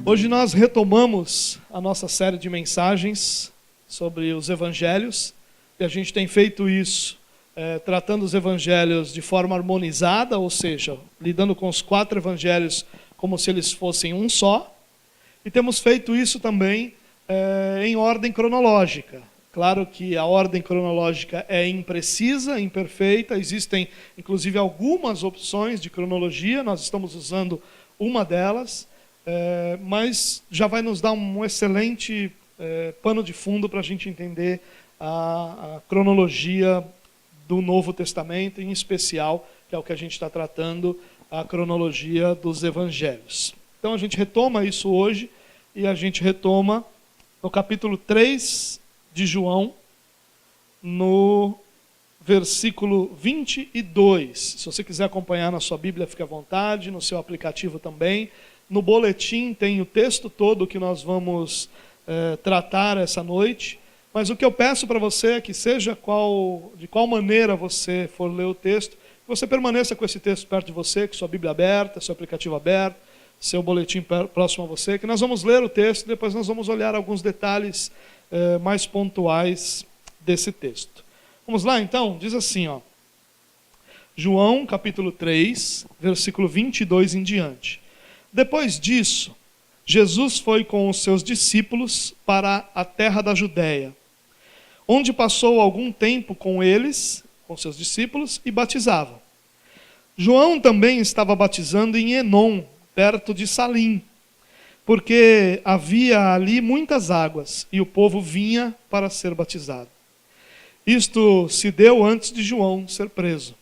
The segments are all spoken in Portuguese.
Hoje nós retomamos a nossa série de mensagens sobre os evangelhos, e a gente tem feito isso tratando os evangelhos de forma harmonizada, ou seja, lidando com os 4 evangelhos como se eles fossem um só, e temos feito isso também em ordem cronológica. Claro que a ordem cronológica é imprecisa, imperfeita, existem inclusive algumas opções de cronologia, nós estamos usando uma delas, mas já vai nos dar um excelente pano de fundo para a gente entender a cronologia do Novo Testamento, em especial, que é o que a gente está tratando, a cronologia dos evangelhos. Então a gente retoma isso hoje, e a gente retoma no capítulo 3 de João, no versículo 22. Se você quiser acompanhar na sua Bíblia, fique à vontade, no seu aplicativo também. No boletim tem o texto todo que nós vamos tratar essa noite. Mas o que eu peço para você é que seja de qual maneira você for ler o texto, que você permaneça com esse texto perto de você, com sua Bíblia aberta, seu aplicativo aberto, seu boletim próximo a você, que nós vamos ler o texto e depois nós vamos olhar alguns detalhes mais pontuais desse texto. Vamos lá então? Diz assim, João capítulo 3, versículo 22 em diante. Depois disso, Jesus foi com os seus discípulos para a terra da Judéia, onde passou algum tempo com eles, com seus discípulos, e batizava. João também estava batizando em Enom, perto de Salim, porque havia ali muitas águas, e o povo vinha para ser batizado. Isto se deu antes de João ser preso.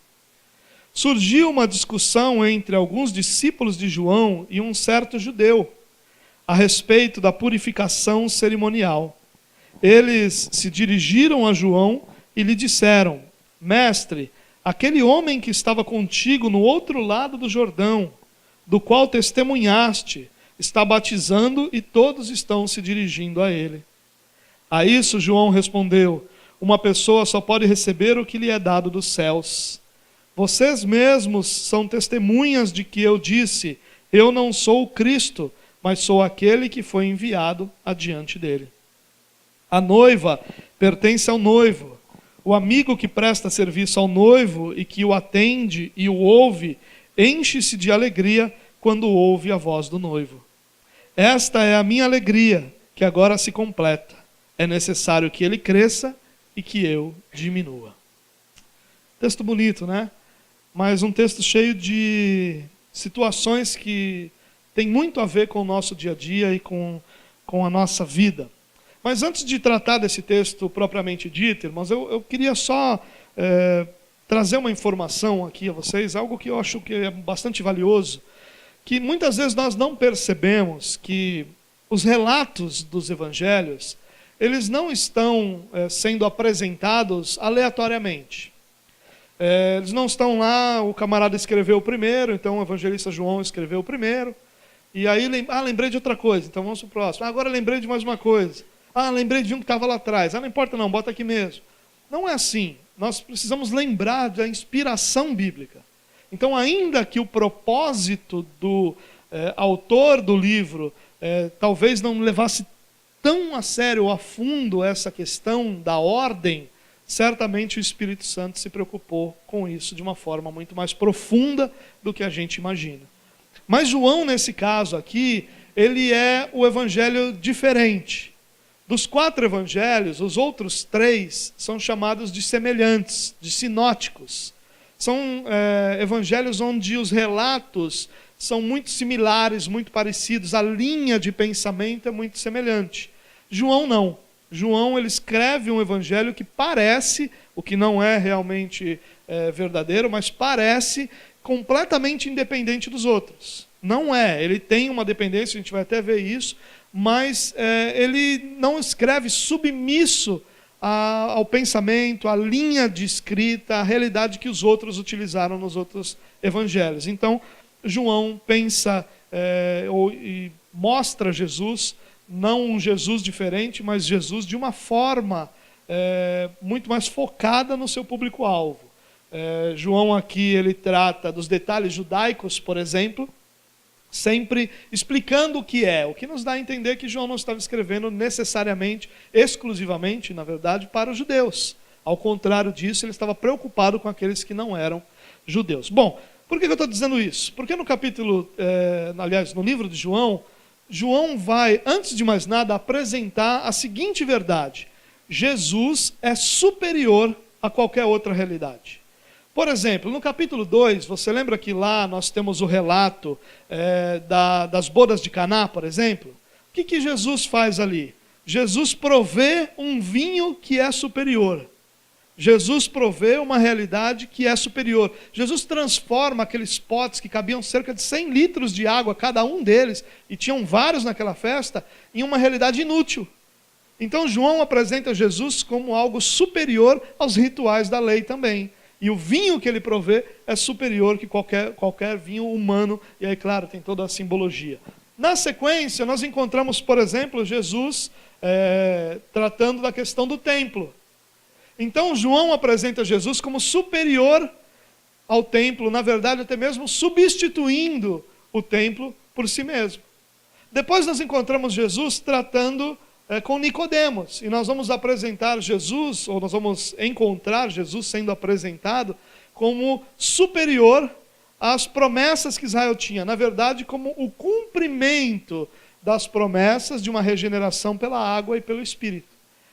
Surgiu uma discussão entre alguns discípulos de João e um certo judeu, a respeito da purificação cerimonial. Eles se dirigiram a João e lhe disseram: Mestre, aquele homem que estava contigo no outro lado do Jordão, do qual testemunhaste, está batizando e todos estão se dirigindo a ele. A isso João respondeu: uma pessoa só pode receber o que lhe é dado dos céus. Vocês mesmos são testemunhas de que eu disse: eu não sou o Cristo, mas sou aquele que foi enviado adiante dele. A noiva pertence ao noivo. O amigo que presta serviço ao noivo e que o atende e o ouve, enche-se de alegria quando ouve a voz do noivo. Esta é a minha alegria, que agora se completa. É necessário que ele cresça e que eu diminua. Texto bonito, né? Mas um texto cheio de situações que tem muito a ver com o nosso dia a dia e com a nossa vida. Mas antes de tratar desse texto propriamente dito, irmãos, eu queria só trazer uma informação aqui a vocês, algo que eu acho que é bastante valioso, que muitas vezes nós não percebemos que os relatos dos evangelhos, eles não estão sendo apresentados aleatoriamente. Eles não estão lá, o camarada escreveu o primeiro, então o evangelista João escreveu o primeiro, e aí, lembrei de outra coisa, então vamos para o próximo. Agora lembrei de mais uma coisa. Lembrei de um que estava lá atrás. Não importa não, bota aqui mesmo. Não é assim. Nós precisamos lembrar da inspiração bíblica. Então, ainda que o propósito do autor do livro talvez não levasse tão a sério ou a fundo essa questão da ordem, certamente o Espírito Santo se preocupou com isso de uma forma muito mais profunda do que a gente imagina. Mas João, nesse caso aqui, ele é o evangelho diferente. Dos 4 evangelhos, os outros 3 são chamados de semelhantes, de sinóticos. São evangelhos onde os relatos são muito similares, muito parecidos, a linha de pensamento é muito semelhante. João não. João ele escreve um evangelho que parece, o que não é realmente verdadeiro, mas parece completamente independente dos outros. Não é, ele tem uma dependência, a gente vai até ver isso, mas ele não escreve submisso ao pensamento, à linha de escrita, à realidade que os outros utilizaram nos outros evangelhos. Então, João pensa e mostra Jesus não um Jesus diferente, mas Jesus de uma forma muito mais focada no seu público-alvo. João aqui ele trata dos detalhes judaicos, por exemplo, sempre explicando o que nos dá a entender que João não estava escrevendo necessariamente, exclusivamente, na verdade, para os judeus. Ao contrário disso, ele estava preocupado com aqueles que não eram judeus. Bom, por que eu estou dizendo isso? Porque no capítulo, no livro de João, João vai, antes de mais nada, apresentar a seguinte verdade: Jesus é superior a qualquer outra realidade. Por exemplo, no capítulo 2, você lembra que lá nós temos o relato das bodas de Caná, por exemplo? O que Jesus faz ali? Jesus provê um vinho que é superior. Jesus provê uma realidade que é superior. Jesus transforma aqueles potes que cabiam cerca de 100 litros de água, cada um deles, e tinham vários naquela festa, em uma realidade inútil. Então João apresenta Jesus como algo superior aos rituais da lei também. E o vinho que ele provê é superior que qualquer vinho humano. E aí, claro, tem toda a simbologia. Na sequência, nós encontramos, por exemplo, Jesus tratando da questão do templo. Então, João apresenta Jesus como superior ao templo, na verdade, até mesmo substituindo o templo por si mesmo. Depois nós encontramos Jesus tratando com Nicodemos, e nós vamos apresentar Jesus, ou nós vamos encontrar Jesus sendo apresentado como superior às promessas que Israel tinha, na verdade, como o cumprimento das promessas de uma regeneração pela água e pelo Espírito.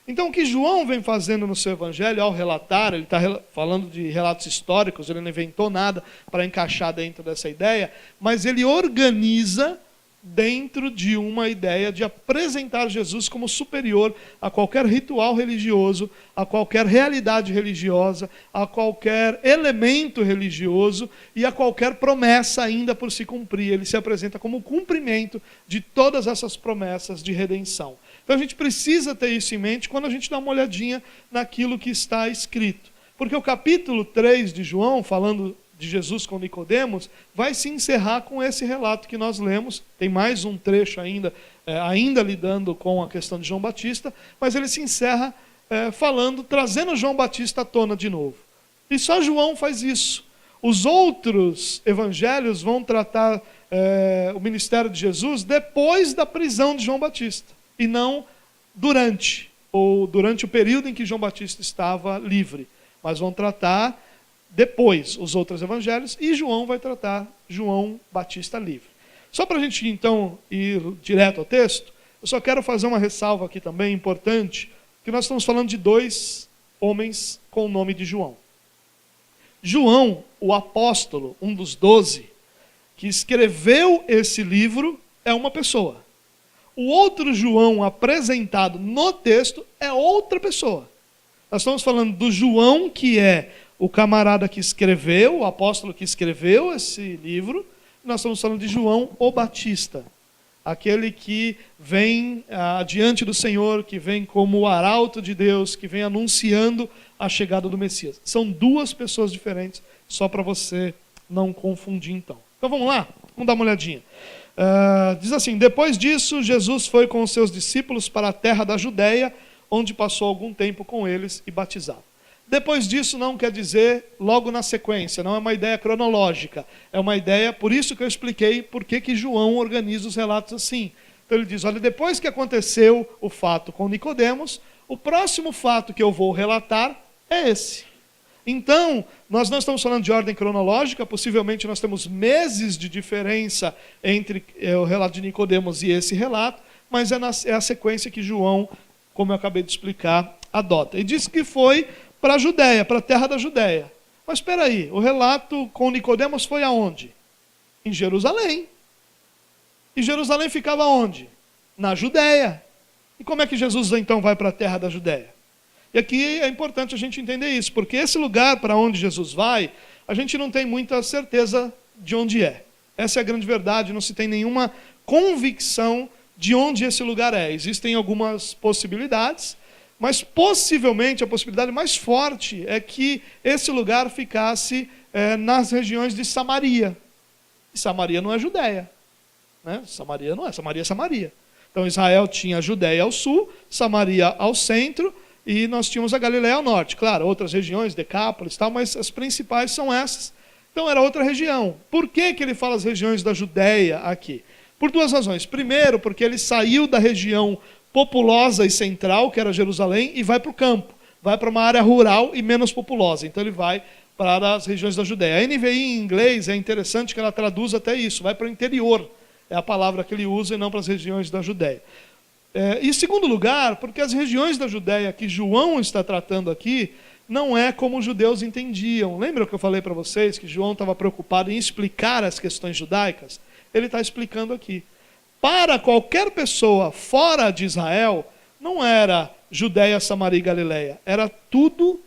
Então, o que João vem fazendo no seu evangelho, ao relatar, ele está falando de relatos históricos, ele não inventou nada para encaixar dentro dessa ideia, mas ele organiza dentro de uma ideia de apresentar Jesus como superior a qualquer ritual religioso, a qualquer realidade religiosa, a qualquer elemento religioso e a qualquer promessa ainda por se cumprir. Ele se apresenta como o cumprimento de todas essas promessas de redenção. Então a gente precisa ter isso em mente quando a gente dá uma olhadinha naquilo que está escrito. Porque o capítulo 3 de João, falando de Jesus com Nicodemos, vai se encerrar com esse relato que nós lemos. Tem mais um trecho ainda lidando com a questão de João Batista, mas ele se encerra trazendo João Batista à tona de novo. E só João faz isso. Os outros evangelhos vão tratar o ministério de Jesus depois da prisão de João Batista, e não durante o período em que João Batista estava livre, mas vão tratar depois os outros evangelhos, e João vai tratar João Batista livre. Só para a gente então ir direto ao texto, eu só quero fazer uma ressalva aqui também importante, que nós estamos falando de 2 homens com o nome de João. João, o apóstolo, um dos 12, que escreveu esse livro, é uma pessoa. O outro João apresentado no texto é outra pessoa. Nós estamos falando do João, que é o camarada que escreveu, o apóstolo que escreveu esse livro. Nós estamos falando de João o Batista, aquele que vem adiante do Senhor, que vem como o arauto de Deus, que vem anunciando a chegada do Messias. São 2 pessoas diferentes, só para você não confundir então. Então vamos lá? Vamos dar uma olhadinha. Diz assim: depois disso, Jesus foi com os seus discípulos para a terra da Judéia, onde passou algum tempo com eles e batizava. Depois disso não quer dizer logo na sequência, não é uma ideia cronológica, é uma ideia, por isso que eu expliquei por que João organiza os relatos assim. Então ele diz, olha, depois que aconteceu o fato com Nicodemos, o próximo fato que eu vou relatar é esse. Então, nós não estamos falando de ordem cronológica, possivelmente nós temos meses de diferença entre o relato de Nicodemos e esse relato, mas é a sequência que João, como eu acabei de explicar, adota. E diz que foi para a Judéia, para a terra da Judéia. Mas espera aí, o relato com Nicodemos foi aonde? Em Jerusalém. E Jerusalém ficava onde? Na Judéia. E como é que Jesus então vai para a terra da Judéia? E aqui é importante a gente entender isso, porque esse lugar para onde Jesus vai, a gente não tem muita certeza de onde é. Essa é a grande verdade, não se tem nenhuma convicção de onde esse lugar é. Existem algumas possibilidades, mas possivelmente a possibilidade mais forte é que esse lugar ficasse nas regiões de Samaria. E Samaria não é Judéia, né? Samaria não é, Samaria é Samaria. Então Israel tinha a Judéia ao sul, Samaria ao centro, e nós tínhamos a Galileia ao norte. Claro, outras regiões, Decápolis e tal, mas as principais são essas. Então era outra região. Por que que ele fala as regiões da Judéia aqui? Por duas razões. Primeiro, porque ele saiu da região populosa e central, que era Jerusalém, e vai para o campo. Vai para uma área rural e menos populosa. Então ele vai para as regiões da Judéia. A NVI em inglês é interessante que ela traduz até isso, vai para o interior. É a palavra que ele usa e não para as regiões da Judéia. E em segundo lugar, porque as regiões da Judéia que João está tratando aqui, não é como os judeus entendiam. Lembra que eu falei para vocês que João estava preocupado em explicar as questões judaicas? Ele está explicando aqui. Para qualquer pessoa fora de Israel, não era Judéia, Samaria e Galileia. Era tudo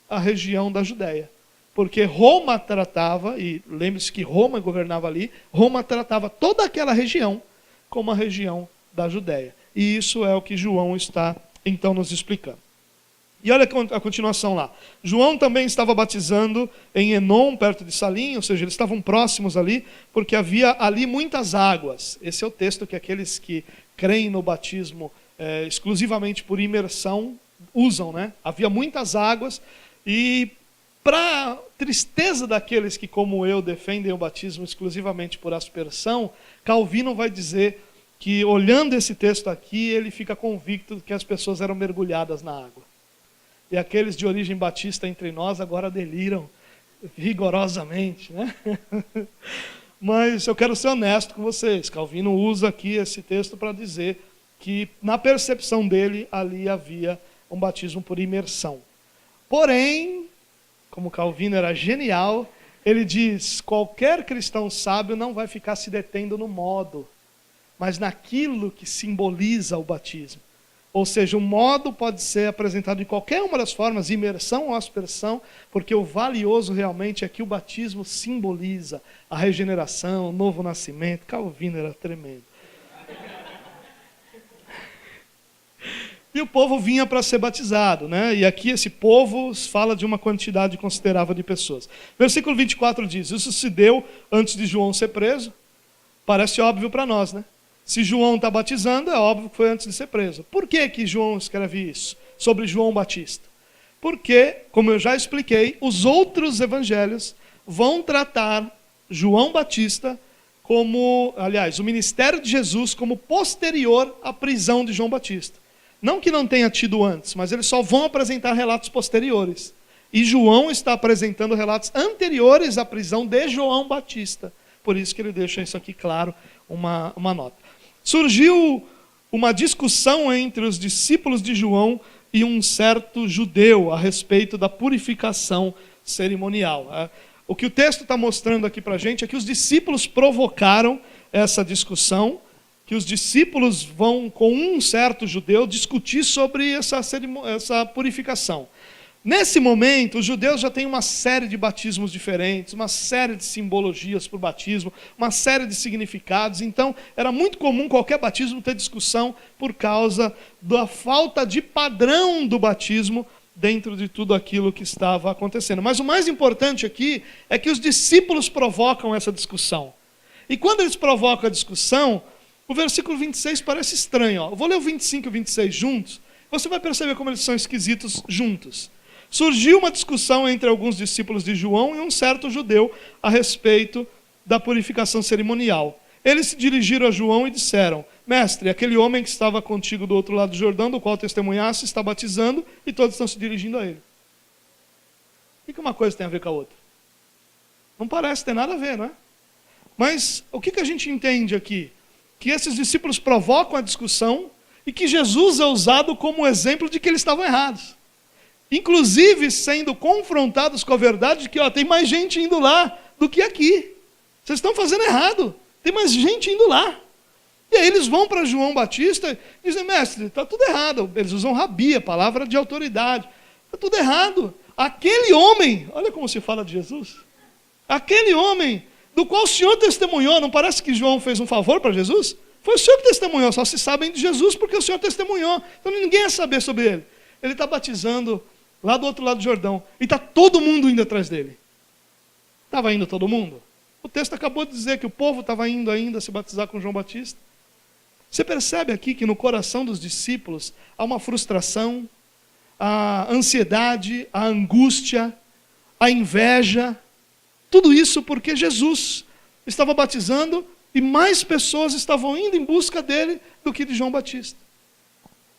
a região da Judéia. Porque Roma tratava, e lembre-se que Roma governava ali, Roma tratava toda aquela região como a região da Judéia. E isso é o que João está, então, nos explicando. E olha a continuação lá. João também estava batizando em Enom, perto de Salim, ou seja, eles estavam próximos ali, porque havia ali muitas águas. Esse é o texto que aqueles que creem no batismo exclusivamente por imersão usam, né? Havia muitas águas e, para tristeza daqueles que, como eu, defendem o batismo exclusivamente por aspersão, Calvino vai dizer que, olhando esse texto aqui, ele fica convicto de que as pessoas eram mergulhadas na água. E aqueles de origem batista entre nós agora deliram rigorosamente, né? Mas eu quero ser honesto com vocês. Calvino usa aqui esse texto para dizer que, na percepção dele, ali havia um batismo por imersão. Porém, como Calvino era genial, ele diz: qualquer cristão sábio não vai ficar se detendo no modo, mas naquilo que simboliza o batismo. Ou seja, o modo pode ser apresentado de qualquer uma das formas, imersão ou aspersão, porque o valioso realmente é que o batismo simboliza a regeneração, o novo nascimento. Calvino era tremendo. E o povo vinha para ser batizado, né? E aqui esse povo fala de uma quantidade considerável de pessoas. Versículo 24 diz: isso se deu antes de João ser preso. Parece óbvio para nós, né? Se João está batizando, é óbvio que foi antes de ser preso. Por que que João escreve isso sobre João Batista? Porque, como eu já expliquei, os outros evangelhos vão tratar João Batista como, aliás, o ministério de Jesus como posterior à prisão de João Batista. Não que não tenha tido antes, mas eles só vão apresentar relatos posteriores. E João está apresentando relatos anteriores à prisão de João Batista. Por isso que ele deixa isso aqui claro, uma nota. Surgiu uma discussão entre os discípulos de João e um certo judeu a respeito da purificação cerimonial. O que o texto está mostrando aqui para a gente é que os discípulos provocaram essa discussão, que os discípulos vão com um certo judeu discutir sobre essa purificação. Nesse momento, os judeus já têm uma série de batismos diferentes, uma série de simbologias para o batismo, uma série de significados. Então, era muito comum qualquer batismo ter discussão por causa da falta de padrão do batismo dentro de tudo aquilo que estava acontecendo. Mas o mais importante aqui é que os discípulos provocam essa discussão. E quando eles provocam a discussão, o versículo 26 parece estranho. Eu vou ler o 25 e o 26 juntos. Você vai perceber como eles são esquisitos juntos. Surgiu uma discussão entre alguns discípulos de João e um certo judeu a respeito da purificação cerimonial. Eles se dirigiram a João e disseram: mestre, aquele homem que estava contigo do outro lado do Jordão, do qual testemunhaste, está batizando e todos estão se dirigindo a ele. O que uma coisa tem a ver com a outra? Não parece ter nada a ver, não é? Mas o que a gente entende aqui? Que esses discípulos provocam a discussão e que Jesus é usado como exemplo de que eles estavam errados. Inclusive sendo confrontados com a verdade de que tem mais gente indo lá do que aqui. Vocês estão fazendo errado. Tem mais gente indo lá. E aí eles vão para João Batista e dizem: mestre, está tudo errado. Eles usam rabi, a palavra de autoridade. Está tudo errado. Aquele homem, olha como se fala de Jesus. Aquele homem do qual o Senhor testemunhou, não parece que João fez um favor para Jesus? Foi o Senhor que testemunhou, só se sabem de Jesus porque o Senhor testemunhou. Então ninguém ia saber sobre ele. Ele está batizando lá do outro lado do Jordão. E está todo mundo indo atrás dele. Estava indo todo mundo? O texto acabou de dizer que o povo estava indo ainda se batizar com João Batista. Você percebe aqui que no coração dos discípulos há uma frustração, a ansiedade, a angústia, a inveja, tudo isso porque Jesus estava batizando e mais pessoas estavam indo em busca dele do que de João Batista.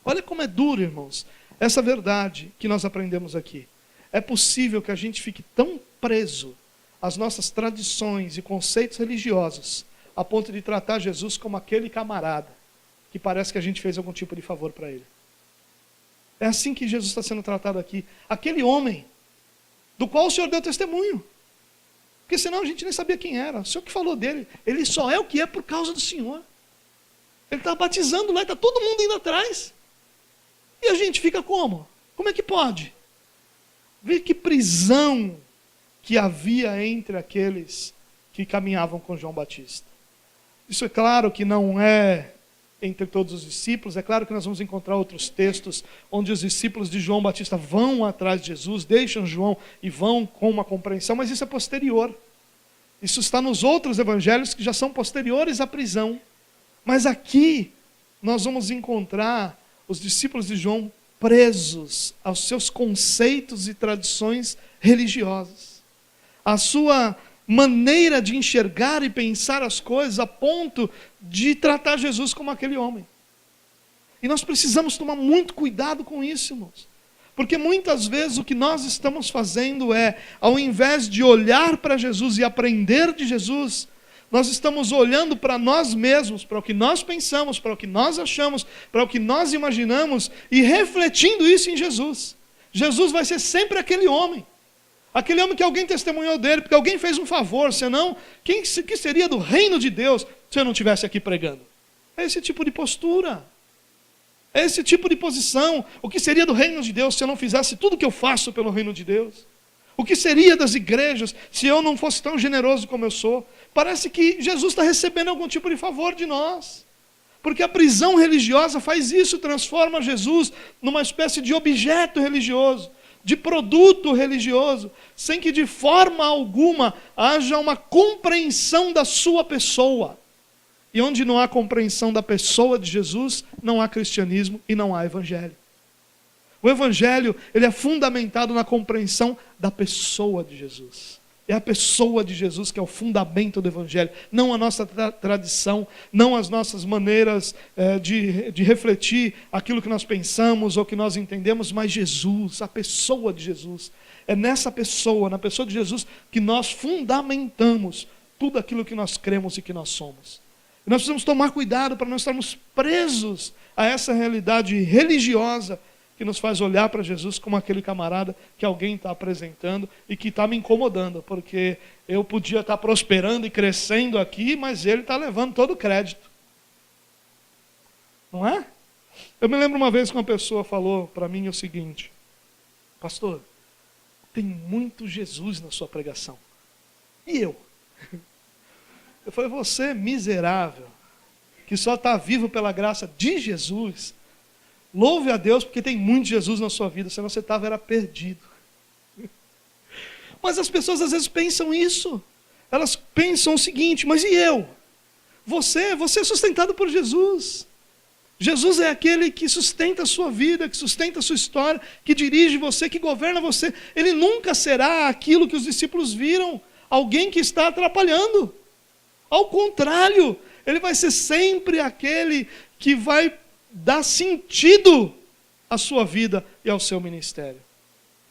Olha como é duro, irmãos, essa verdade que nós aprendemos aqui. É possível que a gente fique tão preso às nossas tradições e conceitos religiosos, a ponto de tratar Jesus como aquele camarada que parece que a gente fez algum tipo de favor para ele. É assim que Jesus está sendo tratado aqui. Aquele homem do qual o Senhor deu testemunho. Porque senão a gente nem sabia quem era. O Senhor que falou dele, ele só é o que é por causa do Senhor. Ele está batizando lá e está todo mundo indo atrás. E a gente fica como? Como é que pode? Vê que prisão que havia entre aqueles que caminhavam com João Batista. Isso é claro que não é entre todos os discípulos. É claro que nós vamos encontrar outros textos onde os discípulos de João Batista vão atrás de Jesus, deixam João e vão com uma compreensão, mas isso é posterior. Isso está nos outros evangelhos que já são posteriores à prisão. Mas aqui nós vamos encontrar os discípulos de João presos aos seus conceitos e tradições religiosas. A sua maneira de enxergar e pensar as coisas a ponto de tratar Jesus como aquele homem. E nós precisamos tomar muito cuidado com isso, irmãos. Porque muitas vezes o que nós estamos fazendo é, ao invés de olhar para Jesus e aprender de Jesus, nós estamos olhando para nós mesmos, para o que nós pensamos, para o que nós achamos, para o que nós imaginamos e refletindo isso em Jesus. Jesus vai ser sempre aquele homem. Aquele homem que alguém testemunhou dele, porque alguém fez um favor, senão, que seria do reino de Deus se eu não estivesse aqui pregando? É esse tipo de postura. É esse tipo de posição. O que seria do reino de Deus se eu não fizesse tudo o que eu faço pelo reino de Deus? O que seria das igrejas se eu não fosse tão generoso como eu sou? Parece que Jesus está recebendo algum tipo de favor de nós. Porque a prisão religiosa faz isso, transforma Jesus numa espécie de objeto religioso, de produto religioso, sem que de forma alguma haja uma compreensão da sua pessoa. E onde não há compreensão da pessoa de Jesus, não há cristianismo e não há evangelho. O evangelho, ele é fundamentado na compreensão da pessoa de Jesus. É a pessoa de Jesus que é o fundamento do evangelho, não a nossa tradição, não as nossas maneiras de refletir aquilo que nós pensamos ou que nós entendemos, mas Jesus, a pessoa de Jesus. É nessa pessoa, na pessoa de Jesus, que nós fundamentamos tudo aquilo que nós cremos e que nós somos. E nós precisamos tomar cuidado para não estarmos presos a essa realidade religiosa que nos faz olhar para Jesus como aquele camarada que alguém está apresentando e que está me incomodando, porque eu podia estar prosperando e crescendo aqui, mas ele está levando todo o crédito. Não é? Eu me lembro uma vez que uma pessoa falou para mim o seguinte: pastor, tem muito Jesus na sua pregação. E eu? Eu falei, você miserável, que só está vivo pela graça de Jesus, louve a Deus porque tem muito Jesus na sua vida, senão você estava perdido. Mas as pessoas às vezes pensam isso. Elas pensam o seguinte, mas e eu? Você é sustentado por Jesus. Jesus é aquele que sustenta a sua vida, que sustenta a sua história, que dirige você, que governa você. Ele nunca será aquilo que os discípulos viram, alguém que está atrapalhando. Ao contrário, ele vai ser sempre aquele que vai dar sentido à sua vida e ao seu ministério.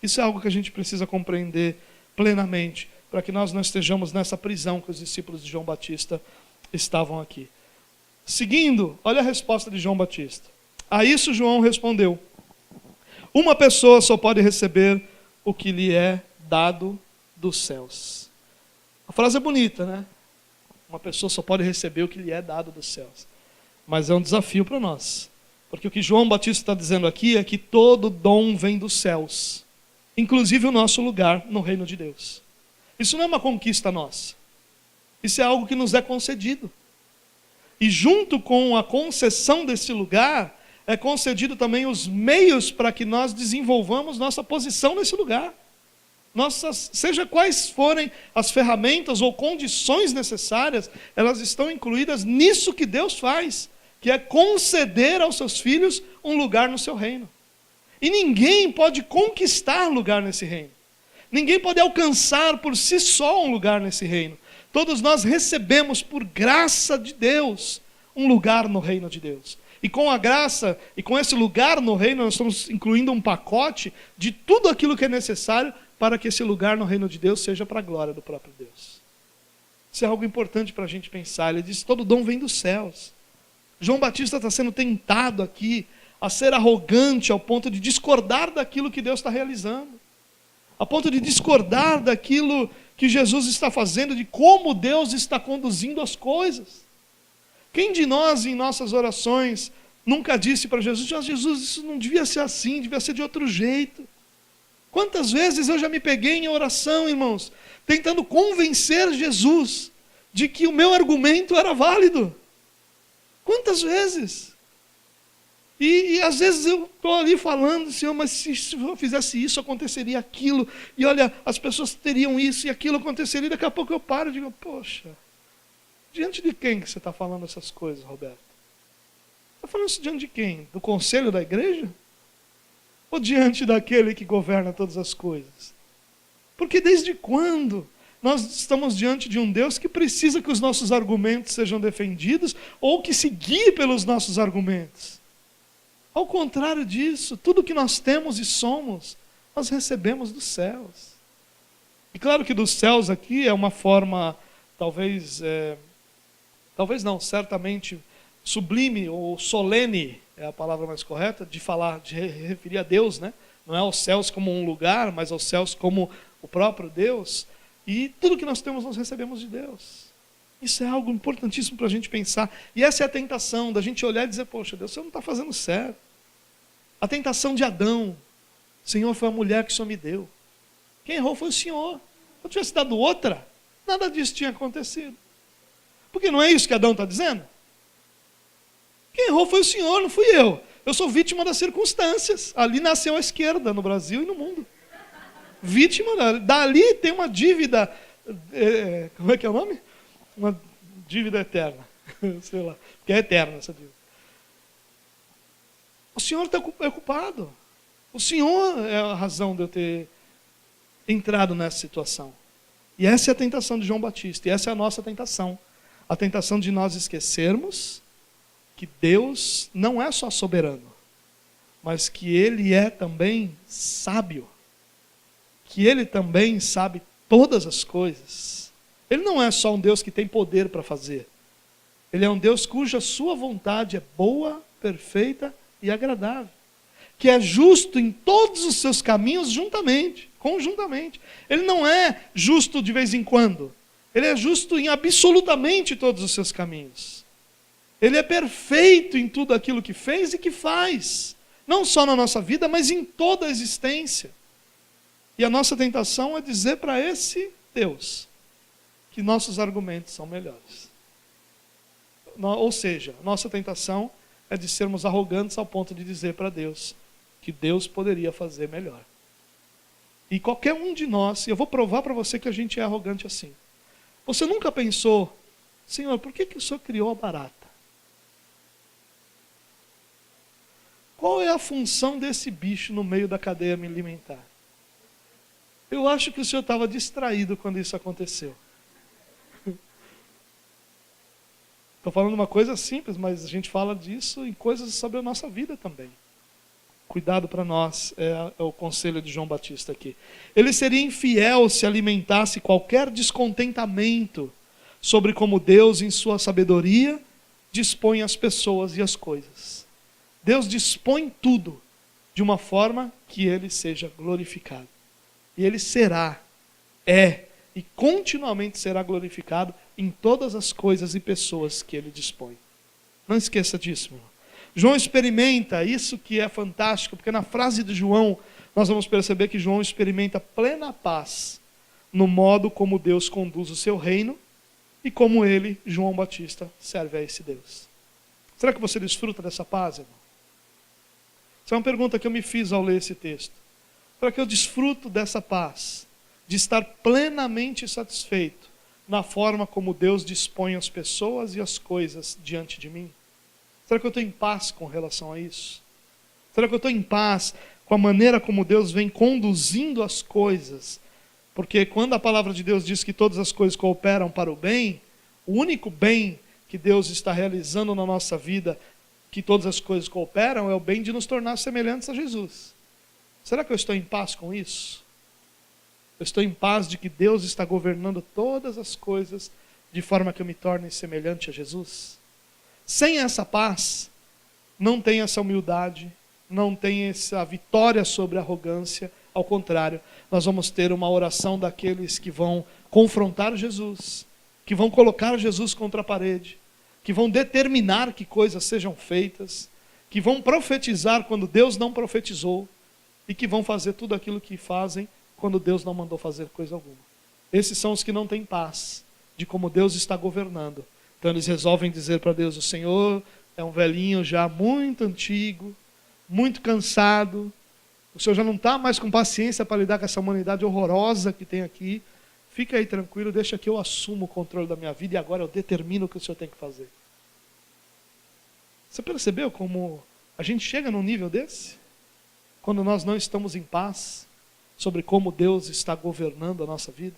Isso é algo que a gente precisa compreender plenamente, para que nós não estejamos nessa prisão que os discípulos de João Batista estavam aqui. Seguindo, olha a resposta de João Batista. A isso João respondeu: uma pessoa só pode receber o que lhe é dado dos céus. A frase é bonita, né? Uma pessoa só pode receber o que lhe é dado dos céus. Mas é um desafio para nós. Porque o que João Batista está dizendo aqui é que todo dom vem dos céus. Inclusive o nosso lugar no reino de Deus. Isso não é uma conquista nossa. Isso é algo que nos é concedido. E junto com a concessão desse lugar, é concedido também os meios para que nós desenvolvamos nossa posição nesse lugar. Seja quais forem as ferramentas ou condições necessárias, elas estão incluídas nisso que Deus faz, que é conceder aos seus filhos um lugar no seu reino. E ninguém pode conquistar lugar nesse reino. Ninguém pode alcançar por si só um lugar nesse reino. Todos nós recebemos por graça de Deus um lugar no reino de Deus. E com a graça e com esse lugar no reino, nós estamos incluindo um pacote de tudo aquilo que é necessário para que esse lugar no reino de Deus seja para a glória do próprio Deus. Isso é algo importante para a gente pensar. Ele diz: todo dom vem dos céus. João Batista está sendo tentado aqui a ser arrogante ao ponto de discordar daquilo que Deus está realizando, a ponto de discordar daquilo que Jesus está fazendo, de como Deus está conduzindo as coisas. Quem de nós, em nossas orações, nunca disse para Jesus: Jesus, isso não devia ser assim, devia ser de outro jeito? Quantas vezes eu já me peguei em oração, irmãos, tentando convencer Jesus de que o meu argumento era válido? Quantas vezes? E às vezes eu estou ali falando: Senhor, mas se eu fizesse isso, aconteceria aquilo. E olha, as pessoas teriam isso e aquilo aconteceria. Daqui a pouco eu paro e digo: poxa, diante de quem que você está falando essas coisas, Roberto? Está falando isso diante de quem? Do conselho da igreja? Ou diante daquele que governa todas as coisas? Porque desde quando nós estamos diante de um Deus que precisa que os nossos argumentos sejam defendidos ou que se guie pelos nossos argumentos? Ao contrário disso, tudo que nós temos e somos, nós recebemos dos céus. E claro que dos céus aqui é uma forma, talvez não, certamente sublime ou solene, é a palavra mais correta, de falar, de referir a Deus, né? Não é aos céus como um lugar, mas aos céus como o próprio Deus. E tudo que nós temos, nós recebemos de Deus. Isso é algo importantíssimo para a gente pensar. E essa é a tentação da gente olhar e dizer: poxa, Deus, você não está fazendo certo. A tentação de Adão: Senhor, foi a mulher que o Senhor me deu. Quem errou foi o Senhor. Se eu tivesse dado outra, nada disso tinha acontecido. Porque não é isso que Adão está dizendo? Quem errou foi o Senhor, não fui eu. Eu sou vítima das circunstâncias. Ali nasceu a esquerda, no Brasil e no mundo. Vítima, dali tem uma dívida, como é que é o nome? Uma dívida eterna, sei lá, porque é eterna essa dívida. O Senhor está culpado. O Senhor é a razão de eu ter entrado nessa situação. E essa é a tentação de João Batista, e essa é a nossa tentação. A tentação de nós esquecermos que Deus não é só soberano, mas que Ele é também sábio, que Ele também sabe todas as coisas. Ele não é só um Deus que tem poder para fazer. Ele é um Deus cuja sua vontade é boa, perfeita e agradável. Que é justo em todos os seus caminhos conjuntamente. Ele não é justo de vez em quando. Ele é justo em absolutamente todos os seus caminhos. Ele é perfeito em tudo aquilo que fez e que faz. Não só na nossa vida, mas em toda a existência. E a nossa tentação é dizer para esse Deus que nossos argumentos são melhores. Ou seja, nossa tentação é de sermos arrogantes ao ponto de dizer para Deus que Deus poderia fazer melhor. E qualquer um de nós, e eu vou provar para você que a gente é arrogante assim. Você nunca pensou: Senhor, por que o Senhor criou a barata? Qual é a função desse bicho no meio da cadeia alimentar? Eu acho que o Senhor estava distraído quando isso aconteceu. Estou falando uma coisa simples, mas a gente fala disso em coisas sobre a nossa vida também. Cuidado para nós, é o conselho de João Batista aqui. Ele seria infiel se alimentasse qualquer descontentamento sobre como Deus, em sua sabedoria, dispõe as pessoas e as coisas. Deus dispõe tudo de uma forma que Ele seja glorificado. E Ele e continuamente será glorificado em todas as coisas e pessoas que Ele dispõe. Não esqueça disso, meu irmão. João experimenta isso que é fantástico, porque na frase de João, nós vamos perceber que João experimenta plena paz no modo como Deus conduz o seu reino e como ele, João Batista, serve a esse Deus. Será que você desfruta dessa paz, irmão? Essa é uma pergunta que eu me fiz ao ler esse texto. Será que eu desfruto dessa paz, de estar plenamente satisfeito na forma como Deus dispõe as pessoas e as coisas diante de mim? Será que eu estou em paz com relação a isso? Será que eu estou em paz com a maneira como Deus vem conduzindo as coisas? Porque quando a palavra de Deus diz que todas as coisas cooperam para o bem, o único bem que Deus está realizando na nossa vida, que todas as coisas cooperam, é o bem de nos tornar semelhantes a Jesus. Será que eu estou em paz com isso? Eu estou em paz de que Deus está governando todas as coisas de forma que eu me torne semelhante a Jesus? Sem essa paz, não tem essa humildade, não tem essa vitória sobre a arrogância. Ao contrário, nós vamos ter uma oração daqueles que vão confrontar Jesus, que vão colocar Jesus contra a parede, que vão determinar que coisas sejam feitas, que vão profetizar quando Deus não profetizou e que vão fazer tudo aquilo que fazem quando Deus não mandou fazer coisa alguma. Esses são os que não têm paz de como Deus está governando. Então eles resolvem dizer para Deus: o Senhor é um velhinho já muito antigo, muito cansado, o Senhor já não está mais com paciência para lidar com essa humanidade horrorosa que tem aqui. Fica aí tranquilo, deixa que eu assumo o controle da minha vida e agora eu determino o que o Senhor tem que fazer. Você percebeu como a gente chega num nível desse? Quando nós não estamos em paz sobre como Deus está governando a nossa vida?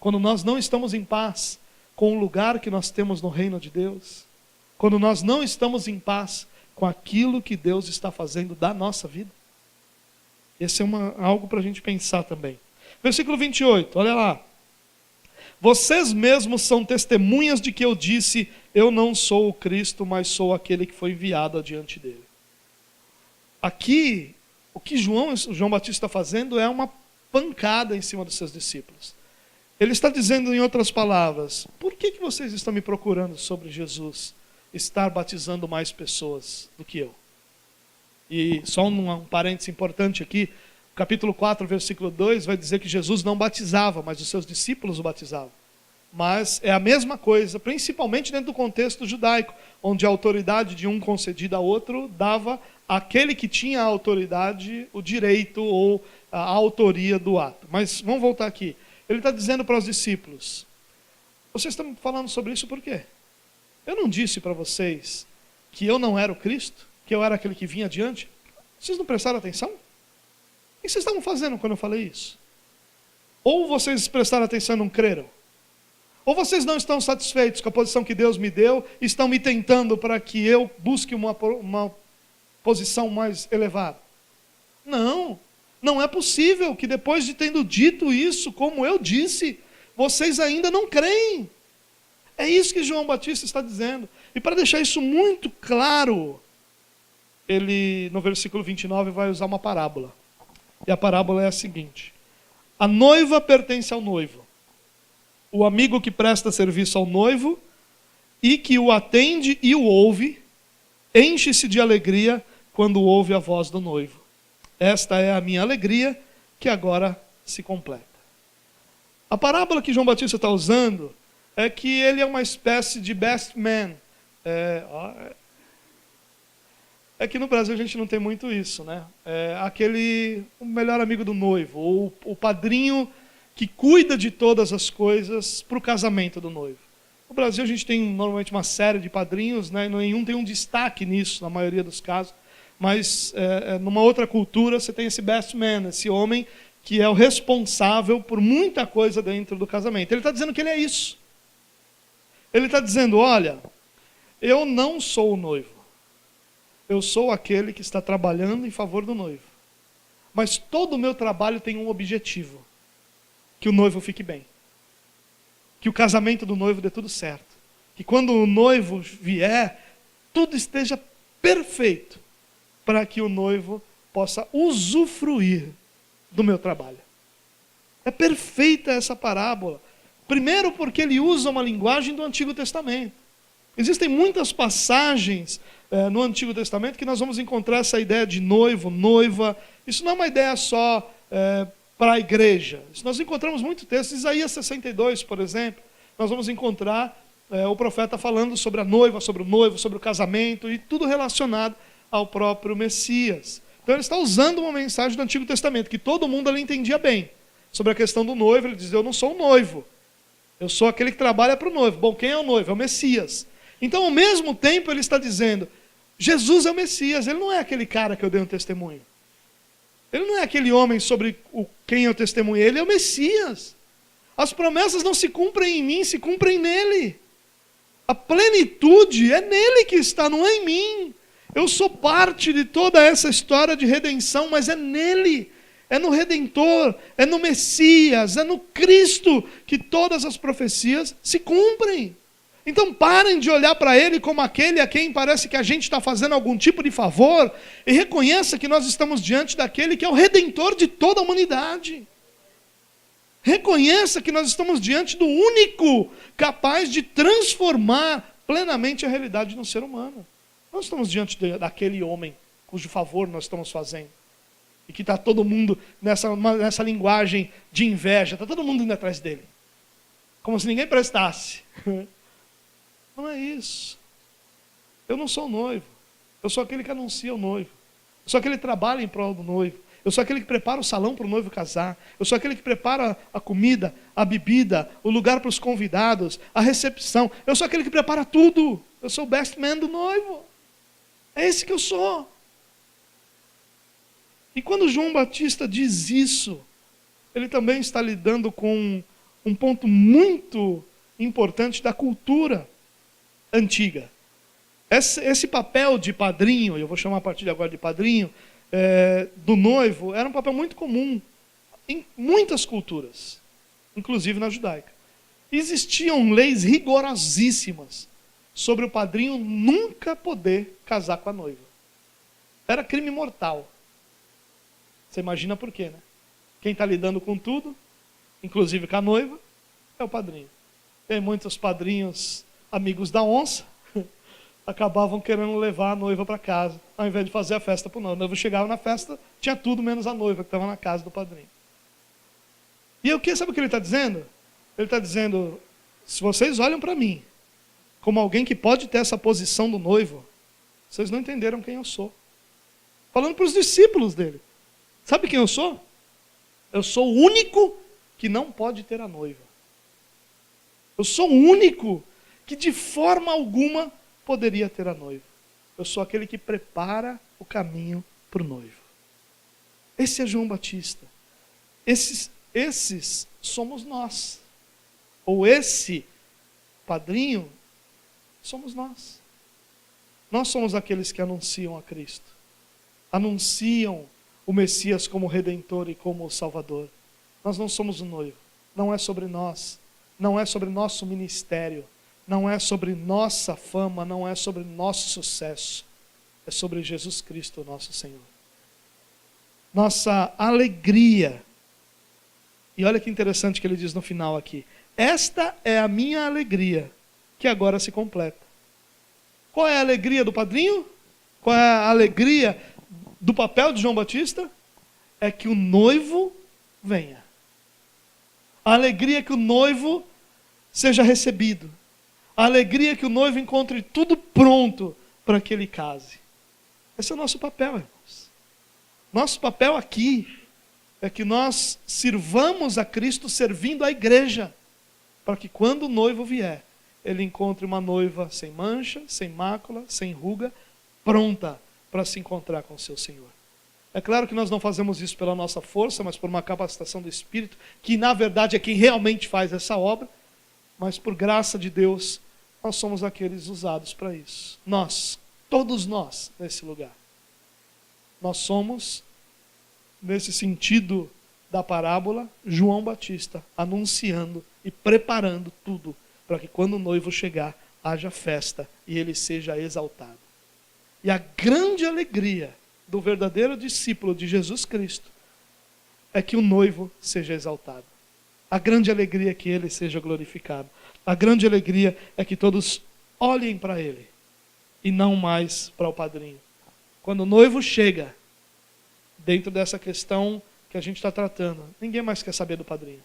Quando nós não estamos em paz com o lugar que nós temos no reino de Deus? Quando nós não estamos em paz com aquilo que Deus está fazendo da nossa vida? Esse é algo para a gente pensar também. Versículo 28, olha lá. Vocês mesmos são testemunhas de que eu disse: eu não sou o Cristo, mas sou aquele que foi enviado adiante dele. Aqui, o que João Batista está fazendo é uma pancada em cima dos seus discípulos. Ele está dizendo, em outras palavras: por que vocês estão me procurando sobre Jesus estar batizando mais pessoas do que eu? E só um parênteses importante aqui, capítulo 4, versículo 2, vai dizer que Jesus não batizava, mas os seus discípulos o batizavam. Mas é a mesma coisa, principalmente dentro do contexto judaico, onde a autoridade de um concedida a outro dava àquele que tinha a autoridade o direito ou a autoria do ato. Mas vamos voltar aqui. Ele está dizendo para os discípulos: vocês estão falando sobre isso por quê? Eu não disse para vocês que eu não era o Cristo? Que eu era aquele que vinha adiante? Vocês não prestaram atenção? O que vocês estavam fazendo quando eu falei isso? Ou vocês prestaram atenção e não creram? Ou vocês não estão satisfeitos com a posição que Deus me deu e estão me tentando para que eu busque uma posição mais elevada? Não, não é possível que depois de tendo dito isso, como eu disse, vocês ainda não creem. É isso que João Batista está dizendo. E para deixar isso muito claro, ele, no versículo 29, vai usar uma parábola. E a parábola é a seguinte: a noiva pertence ao noivo. O amigo que presta serviço ao noivo e que o atende e o ouve, enche-se de alegria quando ouve a voz do noivo. Esta é a minha alegria, que agora se completa. A parábola que João Batista está usando é que ele é uma espécie de best man. É que no Brasil a gente não tem muito isso, né? O melhor amigo do noivo, ou o padrinho que cuida de todas as coisas para o casamento do noivo. No Brasil a gente tem normalmente uma série de padrinhos, né? Nenhum tem um destaque nisso, na maioria dos casos. Mas numa outra cultura você tem esse best man, esse homem que é o responsável por muita coisa dentro do casamento. Ele está dizendo que ele é isso. Ele está dizendo: olha, eu não sou o noivo. Eu sou aquele que está trabalhando em favor do noivo. Mas todo o meu trabalho tem um objetivo: que o noivo fique bem. Que o casamento do noivo dê tudo certo. Que quando o noivo vier, tudo esteja perfeito para que o noivo possa usufruir do meu trabalho. É perfeita essa parábola. Primeiro porque ele usa uma linguagem do Antigo Testamento. Existem muitas passagens no Antigo Testamento que nós vamos encontrar essa ideia de noivo, noiva. Isso não é uma ideia só para a igreja. Isso nós encontramos muito texto. Isaías 62, por exemplo, nós vamos encontrar o profeta falando sobre a noiva, sobre o noivo, sobre o casamento e tudo relacionado ao próprio Messias. Então ele está usando uma mensagem do Antigo Testamento que todo mundo ali entendia bem. Sobre a questão do noivo, ele diz: eu não sou o noivo. Eu sou aquele que trabalha para o noivo. Bom, quem é o noivo? É o Messias. Então, ao mesmo tempo, ele está dizendo, Jesus é o Messias, ele não é aquele cara que eu dei um testemunho. Ele não é aquele homem sobre quem eu testemunhei, ele é o Messias. As promessas não se cumprem em mim, se cumprem nele. A plenitude é nele que está, não é em mim. Eu sou parte de toda essa história de redenção, mas é nele, é no Redentor, é no Messias, é no Cristo que todas as profecias se cumprem. Então parem de olhar para ele como aquele a quem parece que a gente está fazendo algum tipo de favor e reconheça que nós estamos diante daquele que é o Redentor de toda a humanidade. Reconheça que nós estamos diante do único capaz de transformar plenamente a realidade do ser humano. Nós estamos diante daquele homem cujo favor nós estamos fazendo. E que está todo mundo nessa linguagem de inveja, está todo mundo indo atrás dele. Como se ninguém prestasse. Não é isso. Eu não sou o noivo. Eu sou aquele que anuncia o noivo. Eu sou aquele que trabalha em prol do noivo. Eu sou aquele que prepara o salão para o noivo casar. Eu sou aquele que prepara a comida, a bebida, o lugar para os convidados, a recepção. Eu sou aquele que prepara tudo. Eu sou o best man do noivo. É esse que eu sou. E quando João Batista diz isso, ele também está lidando com um ponto muito importante da cultura antiga. Esse papel de padrinho, eu vou chamar a partir de agora de padrinho, do noivo, era um papel muito comum em muitas culturas, inclusive na judaica. Existiam leis rigorosíssimas sobre o padrinho nunca poder casar com a noiva. Era crime mortal. Você imagina por quê, né? Quem está lidando com tudo, inclusive com a noiva, é o padrinho. Tem muitos padrinhos amigos da onça, acabavam querendo levar a noiva para casa, ao invés de fazer a festa para o noivo. O noivo chegava na festa, tinha tudo menos a noiva que estava na casa do padrinho. E sabe o que ele está dizendo? Ele está dizendo, se vocês olham para mim, como alguém que pode ter essa posição do noivo, vocês não entenderam quem eu sou. Falando para os discípulos dele. Sabe quem eu sou? Eu sou o único que não pode ter a noiva. Eu sou o único que de forma alguma poderia ter a noiva. Eu sou aquele que prepara o caminho para o noivo. Esse é João Batista. Esses somos nós. Ou esse padrinho somos nós. Nós somos aqueles que anunciam a Cristo. Anunciam o Messias como Redentor e como Salvador. Nós não somos o noivo. Não é sobre nós. Não é sobre nosso ministério. Não é sobre nossa fama. Não é sobre nosso sucesso. É sobre Jesus Cristo, nosso Senhor. Nossa alegria. E olha que interessante que ele diz no final aqui. Esta é a minha alegria, que agora se completa. Qual é a alegria do padrinho? Qual é a alegria do papel de João Batista? É que o noivo venha. A alegria é que o noivo seja recebido. A alegria é que o noivo encontre tudo pronto para que ele case. Esse é o nosso papel, irmãos. Nosso papel aqui é que nós sirvamos a Cristo servindo a igreja, para que quando o noivo vier, ele encontre uma noiva sem mancha, sem mácula, sem ruga, pronta para se encontrar com o seu Senhor. É claro que nós não fazemos isso pela nossa força, mas por uma capacitação do Espírito, que na verdade é quem realmente faz essa obra, mas por graça de Deus, nós somos aqueles usados para isso. Nós, todos nós, nesse lugar. Nós somos, nesse sentido da parábola, João Batista, anunciando e preparando tudo, para que quando o noivo chegar, haja festa e ele seja exaltado. E a grande alegria do verdadeiro discípulo de Jesus Cristo é que o noivo seja exaltado. A grande alegria é que ele seja glorificado. A grande alegria é que todos olhem para ele e não mais para o padrinho. Quando o noivo chega, dentro dessa questão que a gente está tratando, ninguém mais quer saber do padrinho.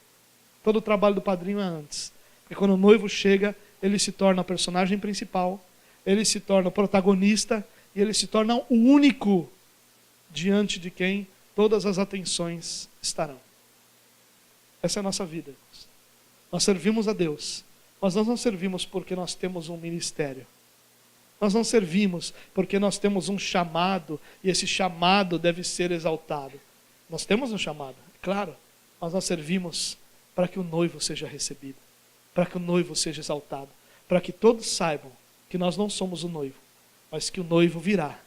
Todo o trabalho do padrinho é antes. Porque quando o noivo chega, ele se torna o personagem principal, ele se torna o protagonista e ele se torna o único diante de quem todas as atenções estarão. Essa é a nossa vida. Nós servimos a Deus, mas nós não servimos porque nós temos um ministério. Nós não servimos porque nós temos um chamado e esse chamado deve ser exaltado. Nós temos um chamado, claro, mas nós servimos para que o noivo seja recebido, para que o noivo seja exaltado, para que todos saibam que nós não somos o noivo, mas que o noivo virá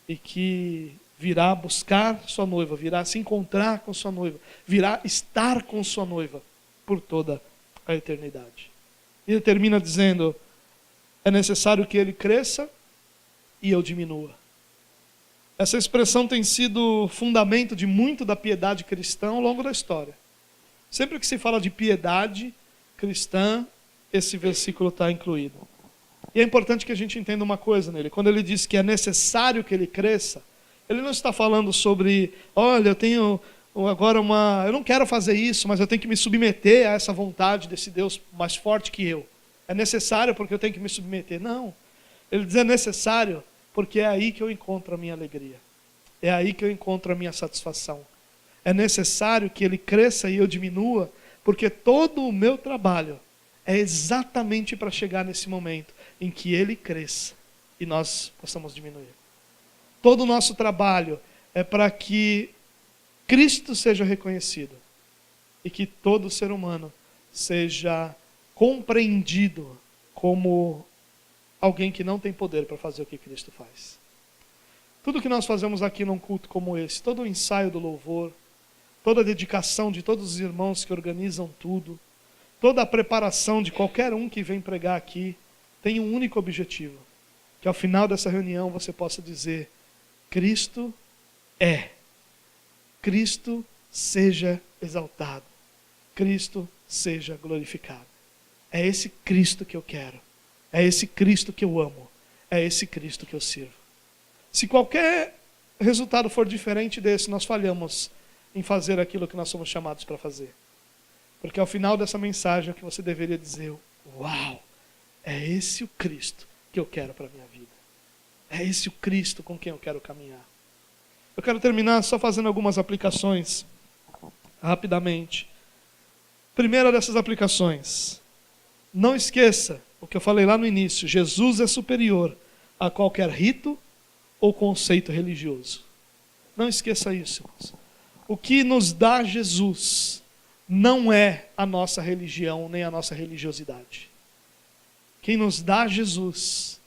e que virá buscar sua noiva, virá se encontrar com sua noiva, virá estar com sua noiva por toda a eternidade. E ele termina dizendo: é necessário que ele cresça e eu diminua. Essa expressão tem sido fundamento de muito da piedade cristã ao longo da história. Sempre que se fala de piedade cristã, esse versículo está incluído. E é importante que a gente entenda uma coisa nele. Quando ele diz que é necessário que ele cresça, ele não está falando sobre, olha, eu tenho agora eu não quero fazer isso, mas eu tenho que me submeter a essa vontade desse Deus mais forte que eu. É necessário porque eu tenho que me submeter. Não. Ele diz é necessário porque é aí que eu encontro a minha alegria. É aí que eu encontro a minha satisfação. É necessário que ele cresça e eu diminua, porque todo o meu trabalho é exatamente para chegar nesse momento em que ele cresça e nós possamos diminuir. Todo o nosso trabalho é para que Cristo seja reconhecido e que todo ser humano seja compreendido como alguém que não tem poder para fazer o que Cristo faz. Tudo que nós fazemos aqui num culto como esse, todo o ensaio do louvor, toda a dedicação de todos os irmãos que organizam tudo, toda a preparação de qualquer um que vem pregar aqui, tem um único objetivo: que ao final dessa reunião você possa dizer: Cristo é. Cristo seja exaltado. Cristo seja glorificado. É esse Cristo que eu quero. É esse Cristo que eu amo. É esse Cristo que eu sirvo. Se qualquer resultado for diferente desse, nós falhamos em fazer aquilo que nós somos chamados para fazer. Porque ao final dessa mensagem, o que você deveria dizer: uau, é esse o Cristo que eu quero para a minha vida. É esse o Cristo com quem eu quero caminhar. Eu quero terminar só fazendo algumas aplicações, rapidamente. Primeira dessas aplicações: não esqueça o que eu falei lá no início. Jesus é superior a qualquer rito ou conceito religioso. Não esqueça isso, irmãos. O que nos dá Jesus não é a nossa religião, nem a nossa religiosidade. Quem nos dá Jesus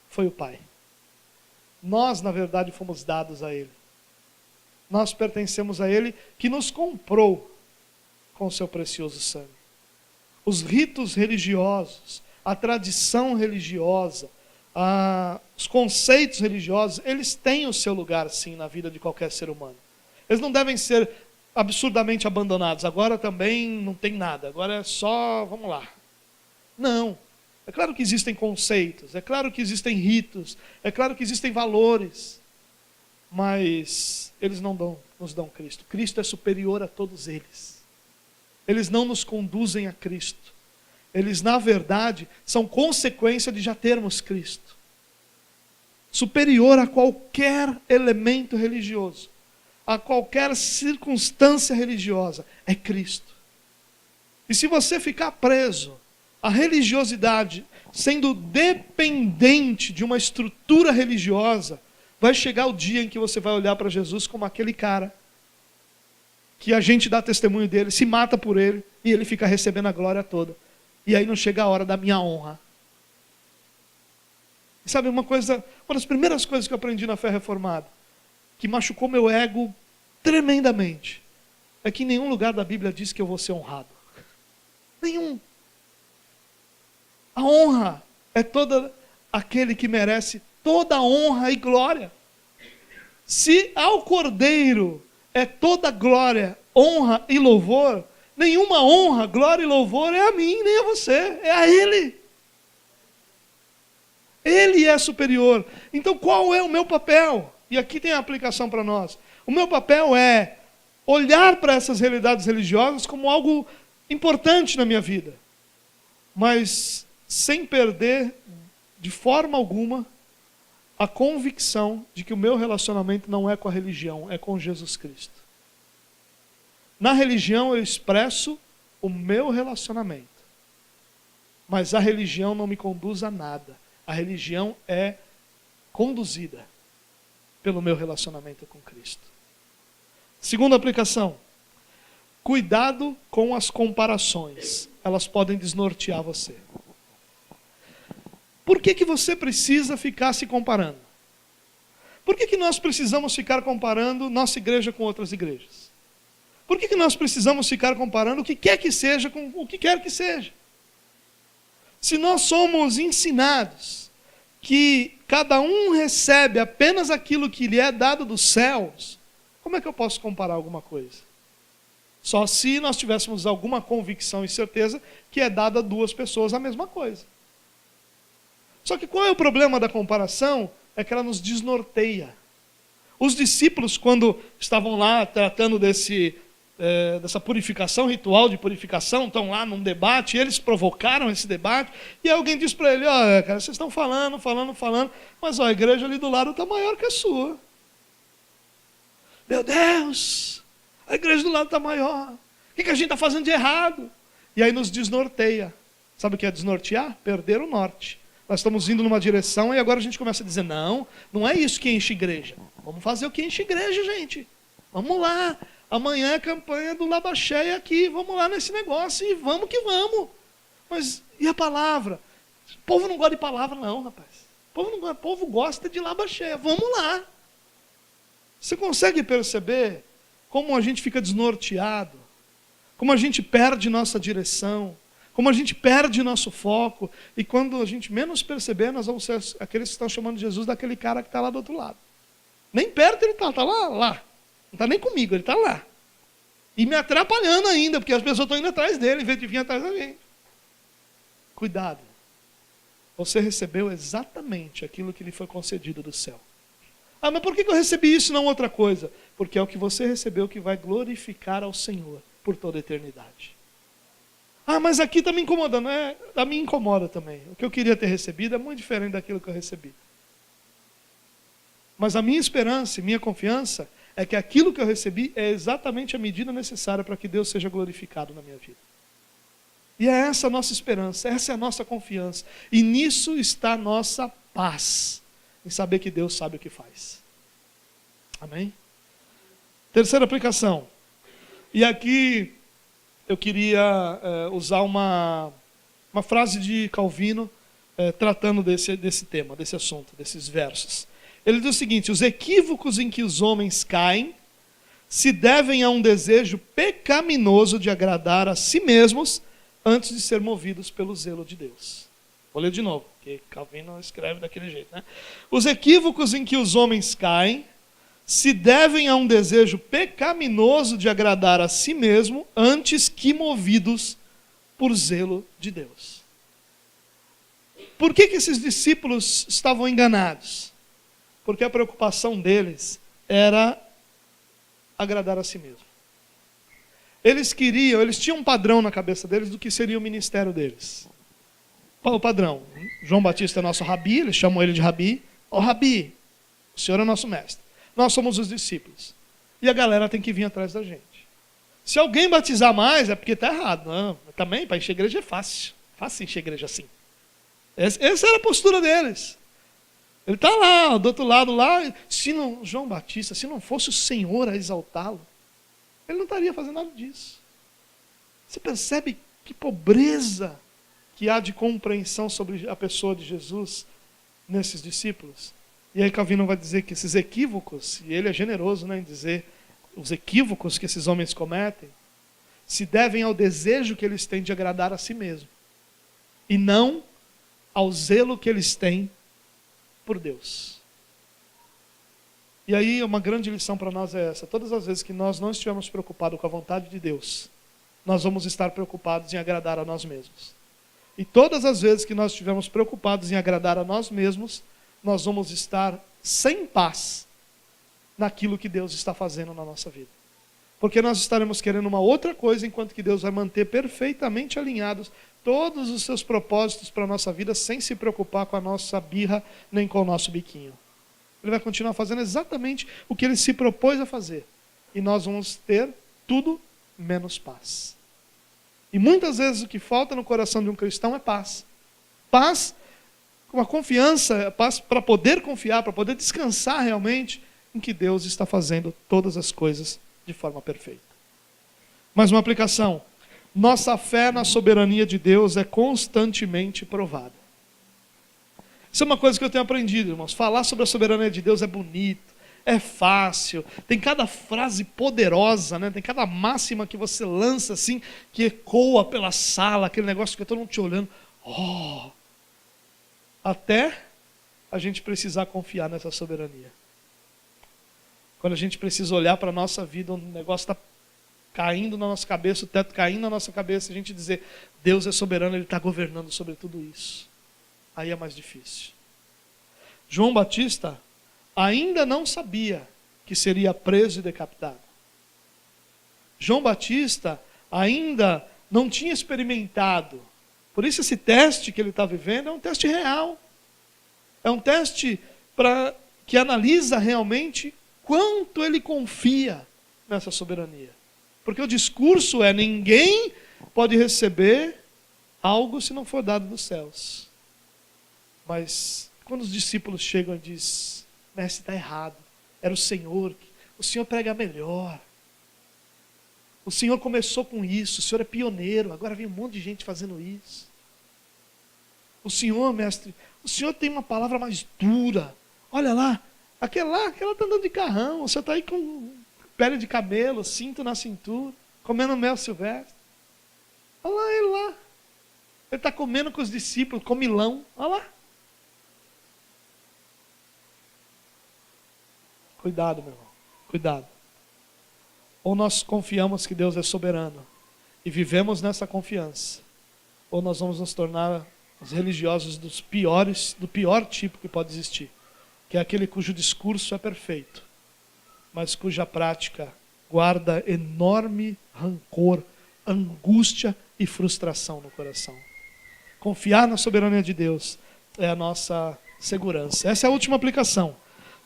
foi o Pai. Nós, na verdade, fomos dados a Ele. Nós pertencemos a Ele, que nos comprou com o seu precioso sangue. Os ritos religiosos, a tradição religiosa, os conceitos religiosos, eles têm o seu lugar, sim, na vida de qualquer ser humano. Eles não devem ser absurdamente abandonados. Agora também não tem nada, agora é só, vamos lá. Não. É claro que existem conceitos, é claro que existem ritos, é claro que existem valores, mas eles não nos dão Cristo. Cristo é superior a todos eles. Eles não nos conduzem a Cristo. Eles, na verdade, são consequência de já termos Cristo. Superior a qualquer elemento religioso, a qualquer circunstância religiosa, é Cristo. E se você ficar preso a religiosidade, sendo dependente de uma estrutura religiosa, vai chegar o dia em que você vai olhar para Jesus como aquele cara que a gente dá testemunho dele, se mata por ele e ele fica recebendo a glória toda. E aí não chega a hora da minha honra. E sabe uma das primeiras coisas que eu aprendi na fé reformada, que machucou meu ego tremendamente, é que em nenhum lugar da Bíblia diz que eu vou ser honrado. Nenhum. A honra é toda aquele que merece toda honra e glória. Se ao Cordeiro é toda glória, honra e louvor, nenhuma honra, glória e louvor é a mim, nem a você, é a Ele. Ele é superior. Então qual é o meu papel? E aqui tem a aplicação para nós. O meu papel é olhar para essas realidades religiosas como algo importante na minha vida, mas sem perder de forma alguma a convicção de que o meu relacionamento não é com a religião, é com Jesus Cristo. Na religião eu expresso o meu relacionamento, mas a religião não me conduz a nada. A religião é conduzida pelo meu relacionamento com Cristo. Segunda aplicação. Cuidado com as comparações. Elas podem desnortear você. Por que você precisa ficar se comparando? Por que nós precisamos ficar comparando nossa igreja com outras igrejas? Por que nós precisamos ficar comparando o que quer que seja com o que quer que seja? Se nós somos ensinados que cada um recebe apenas aquilo que lhe é dado dos céus, como é que eu posso comparar alguma coisa? Só se nós tivéssemos alguma convicção e certeza que é dada a duas pessoas a mesma coisa. Só que qual é o problema da comparação? É que ela nos desnorteia. Os discípulos, quando estavam lá tratando dessa purificação, ritual de purificação, estão lá num debate, e eles provocaram esse debate, e alguém diz para ele, olha, cara, vocês estão falando, mas a igreja ali do lado está maior que a sua. Meu Deus, a igreja do lado está maior. O que a gente está fazendo de errado? E aí nos desnorteia. Sabe o que é desnortear? Perder o norte. Nós estamos indo numa direção e agora a gente começa a dizer, não é isso que enche igreja. Vamos fazer o que enche igreja, gente. Vamos lá. Amanhã é a campanha do Laba Cheia aqui. Vamos lá nesse negócio e vamos que vamos. Mas e a palavra? O povo não gosta de palavra não, rapaz. O povo gosta de Laba Cheia. Vamos lá. Você consegue perceber como a gente fica desnorteado? Como a gente perde nossa direção? Como a gente perde nosso foco, e quando a gente menos perceber, nós vamos ser aqueles que estão chamando Jesus daquele cara que está lá do outro lado. Nem perto ele está lá. Não está nem comigo, ele está lá. E me atrapalhando ainda, porque as pessoas estão indo atrás dele, em vez de vir atrás da gente. Cuidado. Você recebeu exatamente aquilo que lhe foi concedido do céu. Ah, mas por que eu recebi isso e não outra coisa? Porque é o que você recebeu que vai glorificar ao Senhor por toda a eternidade. Ah, mas aqui está me incomodando. A mim incomoda também. O que eu queria ter recebido é muito diferente daquilo que eu recebi. Mas a minha esperança e minha confiança é que aquilo que eu recebi é exatamente a medida necessária para que Deus seja glorificado na minha vida. E é essa a nossa esperança, essa é a nossa confiança. E nisso está a nossa paz, em saber que Deus sabe o que faz. Amém? Terceira aplicação. E aqui eu queria usar uma frase de Calvino tratando desse tema, desse assunto, desses versos. Ele diz o seguinte: os equívocos em que os homens caem se devem a um desejo pecaminoso de agradar a si mesmos antes de ser movidos pelo zelo de Deus. Vou ler de novo, porque Calvino escreve daquele jeito, né? Os equívocos em que os homens caem se devem a um desejo pecaminoso de agradar a si mesmo antes que movidos por zelo de Deus. Por que esses discípulos estavam enganados? Porque a preocupação deles era agradar a si mesmo. Eles tinham um padrão na cabeça deles do que seria o ministério deles. Qual o padrão? João Batista é nosso rabi, eles chamam ele de rabi. Ó rabi, o senhor é nosso mestre. Nós somos os discípulos. E a galera tem que vir atrás da gente. Se alguém batizar mais, é porque está errado. Não, também, para encher igreja é fácil. Fácil encher igreja assim. Essa era a postura deles. Ele está lá, do outro lado, lá. João Batista, se não fosse o Senhor a exaltá-lo, ele não estaria fazendo nada disso. Você percebe que pobreza que há de compreensão sobre a pessoa de Jesus nesses discípulos? E aí Calvino vai dizer que esses equívocos, e ele é generoso, né, em dizer os equívocos que esses homens cometem, se devem ao desejo que eles têm de agradar a si mesmo, e não ao zelo que eles têm por Deus. E aí uma grande lição para nós é essa: todas as vezes que nós não estivermos preocupados com a vontade de Deus, nós vamos estar preocupados em agradar a nós mesmos. E todas as vezes que nós estivermos preocupados em agradar a nós mesmos, nós vamos estar sem paz naquilo que Deus está fazendo na nossa vida. Porque nós estaremos querendo uma outra coisa, enquanto que Deus vai manter perfeitamente alinhados todos os seus propósitos para a nossa vida, sem se preocupar com a nossa birra, nem com o nosso biquinho. Ele vai continuar fazendo exatamente o que ele se propôs a fazer. E nós vamos ter tudo menos paz. E muitas vezes o que falta no coração de um cristão é paz. Paz com uma confiança para poder confiar, para poder descansar realmente em que Deus está fazendo todas as coisas de forma perfeita. Mais uma aplicação. Nossa fé na soberania de Deus é constantemente provada. Isso é uma coisa que eu tenho aprendido, irmãos. Falar sobre a soberania de Deus é bonito, é fácil, tem cada frase poderosa, né? Tem cada máxima que você lança assim, que ecoa pela sala, aquele negócio que todo mundo te olhando. Até a gente precisar confiar nessa soberania. Quando a gente precisa olhar para a nossa vida, o negócio está caindo na nossa cabeça, o teto caindo na nossa cabeça, a gente dizer, Deus é soberano, Ele está governando sobre tudo isso. Aí é mais difícil. João Batista ainda não sabia que seria preso e decapitado. João Batista ainda não tinha experimentado. Por isso esse teste que ele está vivendo é um teste real. É um teste que analisa realmente quanto ele confia nessa soberania. Porque o discurso é: ninguém pode receber algo se não for dado dos céus. Mas quando os discípulos chegam e dizem, mestre, está errado, era o Senhor prega melhor. O Senhor começou com isso, o Senhor é pioneiro, agora vem um monte de gente fazendo isso. O Senhor, mestre, o Senhor tem uma palavra mais dura. Olha lá, aquela está andando de carrão, o Senhor está aí com pele de camelo, cinto na cintura, comendo mel silvestre. Olha lá ele lá. Ele está comendo com os discípulos, comilão. Olha lá. Cuidado, meu irmão. Cuidado. Ou nós confiamos que Deus é soberano e vivemos nessa confiança, ou nós vamos nos tornar os religiosos do pior tipo que pode existir, que é aquele cujo discurso é perfeito, mas cuja prática guarda enorme rancor, angústia e frustração no coração. Confiar na soberania de Deus é a nossa segurança. Essa é a última aplicação.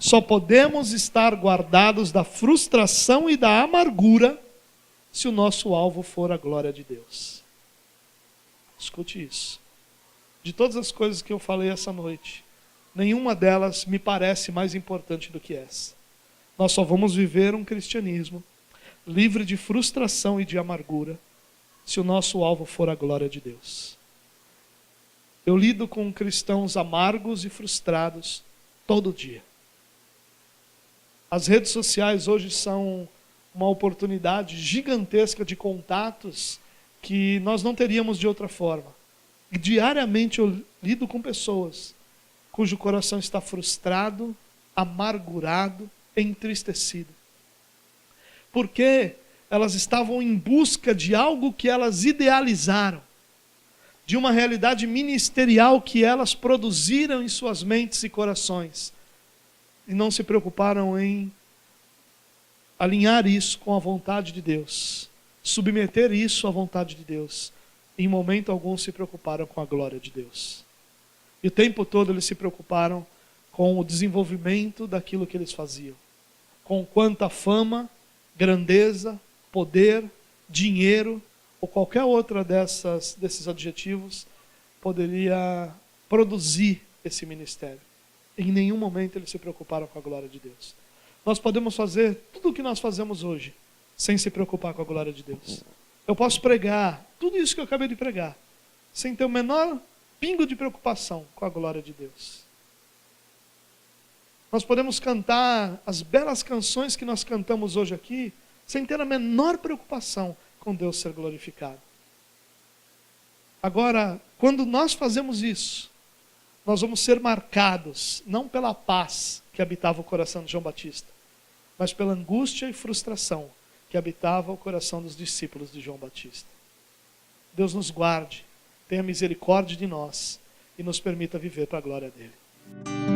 Só podemos estar guardados da frustração e da amargura se o nosso alvo for a glória de Deus. Escute isso. De todas as coisas que eu falei essa noite, nenhuma delas me parece mais importante do que essa. Nós só vamos viver um cristianismo livre de frustração e de amargura se o nosso alvo for a glória de Deus. Eu lido com cristãos amargos e frustrados todo dia. As redes sociais hoje são uma oportunidade gigantesca de contatos que nós não teríamos de outra forma. E diariamente eu lido com pessoas cujo coração está frustrado, amargurado, entristecido. Porque elas estavam em busca de algo que elas idealizaram, de uma realidade ministerial que elas produziram em suas mentes e corações. E não se preocuparam em alinhar isso com a vontade de Deus, submeter isso à vontade de Deus. Em momento algum se preocuparam com a glória de Deus. E o tempo todo eles se preocuparam com o desenvolvimento daquilo que eles faziam. Com quanta fama, grandeza, poder, dinheiro, ou qualquer outra desses adjetivos, poderia produzir esse ministério. Em nenhum momento eles se preocuparam com a glória de Deus. Nós podemos fazer tudo o que nós fazemos hoje, sem se preocupar com a glória de Deus. Eu posso pregar tudo isso que eu acabei de pregar, sem ter o menor pingo de preocupação com a glória de Deus. Nós podemos cantar as belas canções que nós cantamos hoje aqui, sem ter a menor preocupação com Deus ser glorificado. Agora, quando nós fazemos isso, nós vamos ser marcados, não pela paz que habitava o coração de João Batista, mas pela angústia e frustração que habitava o coração dos discípulos de João Batista. Deus nos guarde, tenha misericórdia de nós e nos permita viver para a glória dele.